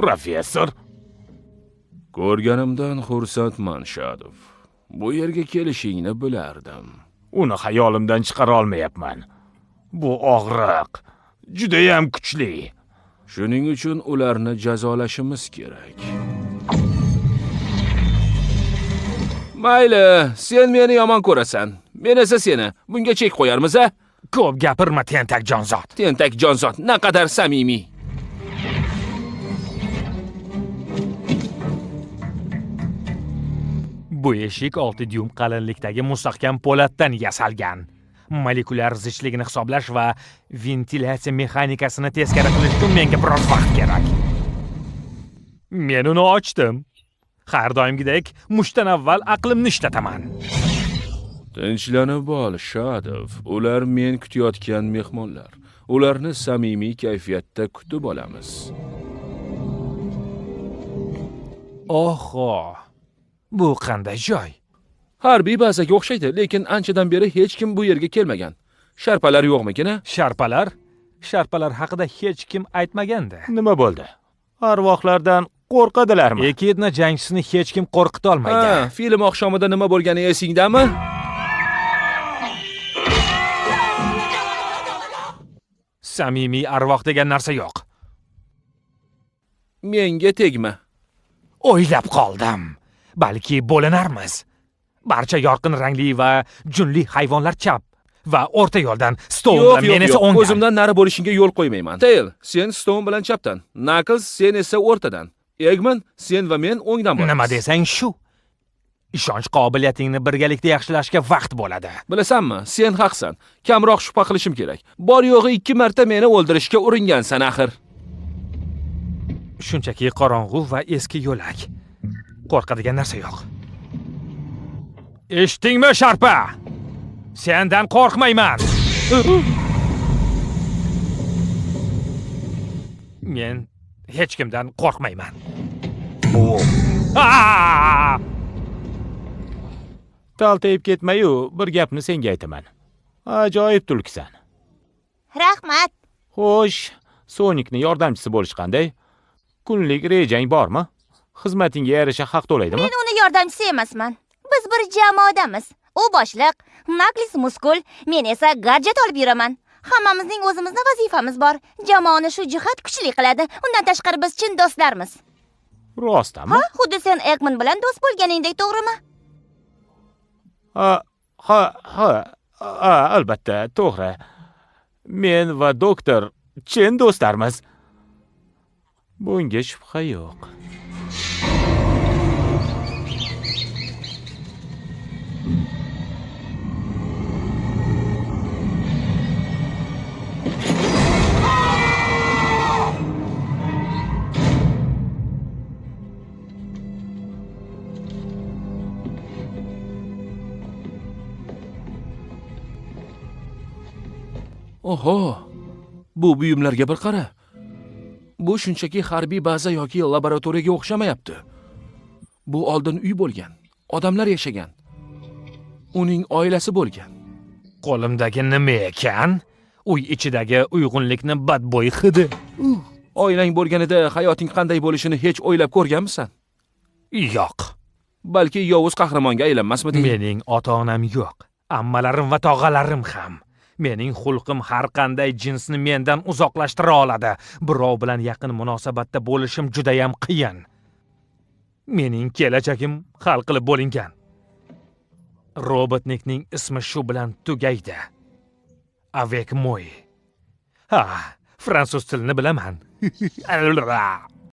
professor. Ko'rganimdan xursandman, Shadov. Bu yerga kelishingni bilardim. Uni xayolimdan chiqara olmayapman. Bu og'riq juda ham kuchli. Shuning uchun ularni jazolashimiz kerak. Mayli, sen meni yomon ko'rasan. Men esa seni. Bunga chek qo'yarmiz-a? Ko'p gapirma, tentak jonzot. Tentak jonzot, naqadar samimiy. Bu eshik 6 dyum qalinlikdagi mustahkam po'latdan yasalgan. Molekulyar zichligini hisoblash va ventilyatsiya mexanikasini teskari qilish uchun menga biroz vaqt kerak. Men uni ochdim. Har doimgidek mushtan avval aqlimni ishlataman. Tinchlanib ol, Shadov. Ular men kutayotgan mehmonlar. Ularni samimiy kayfiyatda kutib olamiz. Oho. Bu qanday joy? Harbiy bazaga o'xshaydi, lekin anchadan beri hech kim bu yerga kelmagan. Sharpalar yo'qmikin-a? Sharpalar? Sharpalar haqida hech kim aytmaganda. Nima bo'ldi? Arvohlardan qo'rqadilarmi? Ekidna jangshisini hech kim qo'rqita olmaydi. Ha, film oqshomida nima bo'lgani esingdami? Samimiy arvoh degan narsa yo'q. Menga tegma. O'ylab qoldim. Balki bo'linarmiz. Barcha yorqin rangli va junli hayvonlar chap va o'rta yo'ldan, Stone bilan men esa o'ngdan. O'zimdan nari bo'lishingga yo'l qo'ymayman. Tail, sen Stone bilan chapdan, Knuckles sen esa o'rtadan. Eggman, sen va men o'ngdan boramiz. Nima desang shu. Ishonch qobiliyatingni birgalikda yaxshilashga vaqt bo'ladi. Bilasanmi, sen haqsan. Kamroq shubha qilishim kerak. Bor yo'g'i 2 marta meni o'ldirishga uringansan axir. Shunchaki qorong'u va eski yo'lak. Qo'rqadigan narsa yo'q. Eshitdingmi, Sharpa? Sendan qo'rqmayman. Men hech kimdan qo'rqmayman. Taltayib ketmayu, bir gapni senga aytaman. Ajoyib tulkisan. Rahmat. Xo'sh, Sonic'ning yordamchisi bo'lish qanday? Kunlik rejang bormi? Xizmatingga yarasha haq to'laydimi? Men uni yordamchisi emasman. Biz bir jamoadamiz. U boshliq, Knuckles muskul, men esa gadjet olib yuraman. Hammamizning o'zimizning vazifamiz bor. Jamoani shu jihat kuchli qiladi. Undan tashqari biz chin do'stlarmiz. Rostami? Ha, xuddi sen Eggman bilan do'st bo'lganingdek, to'g'rimi? Albatta, to'g'ri. Men va doktor chin do'stlarmiz. Bunga shubha yo'q. Oho, bu buyumlarga bir qara. Bu shunchaki harbiy baza yoki laboratoriyaga o'xshamayapti. Bu oldin uy bo'lgan, odamlar yashagan. Uning oilasi bo'lgan. Qo'limdagi nima ekan? Uy ichidagi uyg'unlikni badbo'y hidi. Oilang bo'lganida hayoting qanday bo'lishini hech o'ylab ko'rganmisan? Yo'q. Balki yovuz qahramonga aylanmasmiding? Mening ota-onam yo'q. Ammalarim va tog'alarim ham. Mening xulqim har qanday jinsni mendan uzoqlashtira oladi. Birov bilan yaqin munosabatda bo'lishim juda ham qiyin. Mening kelajagim hal qilib bo'lingan. Robotnikning ismi shu bilan tugaydi. Avec moi. Ha, fransuz tilini bilaman.